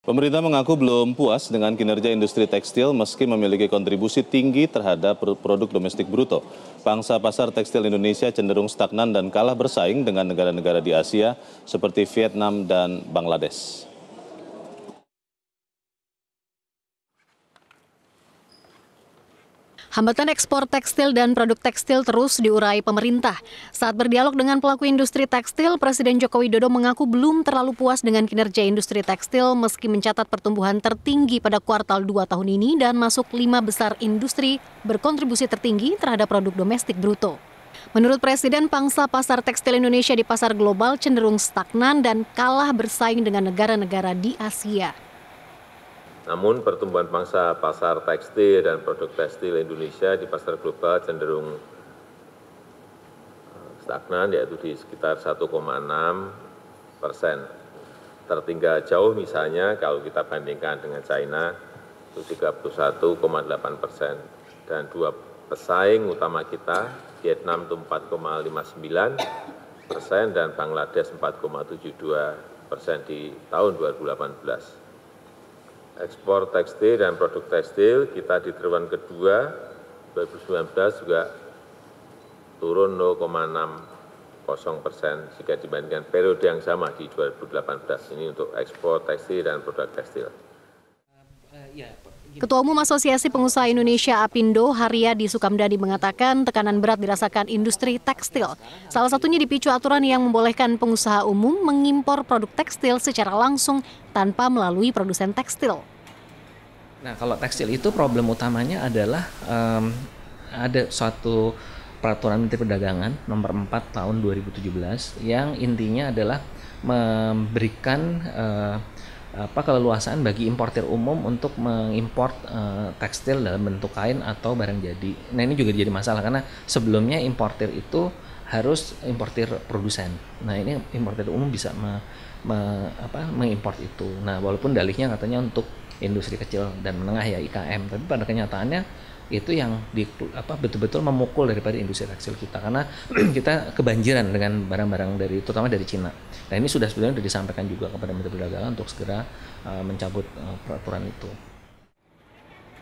Pemerintah mengaku belum puas dengan kinerja industri tekstil meski memiliki kontribusi tinggi terhadap produk domestik bruto. Pangsa pasar tekstil Indonesia cenderung stagnan dan kalah bersaing dengan negara-negara di Asia seperti Vietnam dan Bangladesh. Hambatan ekspor tekstil dan produk tekstil terus diurai pemerintah. Saat berdialog dengan pelaku industri tekstil, Presiden Joko Widodo mengaku belum terlalu puas dengan kinerja industri tekstil meski mencatat pertumbuhan tertinggi pada kuartal 2 tahun ini dan masuk 5 besar industri berkontribusi tertinggi terhadap produk domestik bruto. Menurut Presiden, pangsa pasar tekstil Indonesia di pasar global cenderung stagnan dan kalah bersaing dengan negara-negara di Asia. Namun pertumbuhan pangsa pasar tekstil dan produk tekstil Indonesia di pasar global cenderung stagnan, yaitu di sekitar 1,6%. Tertinggal jauh misalnya kalau kita bandingkan dengan China itu 31,8%. Dan dua pesaing utama kita, Vietnam itu 4,59% dan Bangladesh 4,72% di tahun 2018. Ekspor tekstil dan produk tekstil kita di triwulan kedua 2019 juga turun 0,60% jika dibandingkan periode yang sama di 2018. Ini untuk ekspor tekstil dan produk tekstil. Ketua Umum Asosiasi Pengusaha Indonesia Apindo, Haryadi Sukamdadi mengatakan tekanan berat dirasakan industri tekstil. Salah satunya dipicu aturan yang membolehkan pengusaha umum mengimpor produk tekstil secara langsung tanpa melalui produsen tekstil. Nah, kalau tekstil itu problem utamanya adalah ada suatu peraturan Menteri Perdagangan nomor 4 tahun 2017 yang intinya adalah memberikan keleluasaan bagi importir umum untuk mengimpor tekstil dalam bentuk kain atau barang jadi. Nah, ini juga jadi masalah karena sebelumnya importir itu harus importir produsen. Nah, ini importir umum bisa mengimpor itu. Nah, walaupun dalihnya katanya untuk industri kecil dan menengah ya IKM, tapi pada kenyataannya itu yang betul-betul memukul daripada industri tekstil kita karena kita kebanjiran dengan barang-barang terutama dari Cina. Nah, ini sebenarnya sudah disampaikan juga kepada Menteri Perdagangan untuk segera mencabut peraturan itu.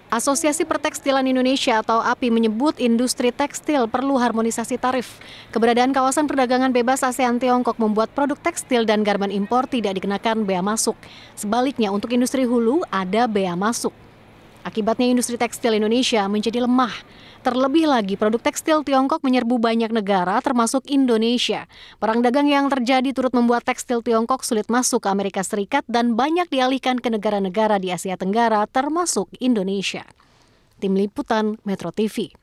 Asosiasi Pertekstilan Indonesia atau API menyebut industri tekstil perlu harmonisasi tarif. Keberadaan kawasan perdagangan bebas ASEAN Tiongkok membuat produk tekstil dan garmen impor tidak dikenakan bea masuk. Sebaliknya untuk industri hulu ada bea masuk. Akibatnya industri tekstil Indonesia menjadi lemah. Terlebih lagi produk tekstil Tiongkok menyerbu banyak negara termasuk Indonesia. Perang dagang yang terjadi turut membuat tekstil Tiongkok sulit masuk ke Amerika Serikat dan banyak dialihkan ke negara-negara di Asia Tenggara termasuk Indonesia. Tim Liputan Metro TV.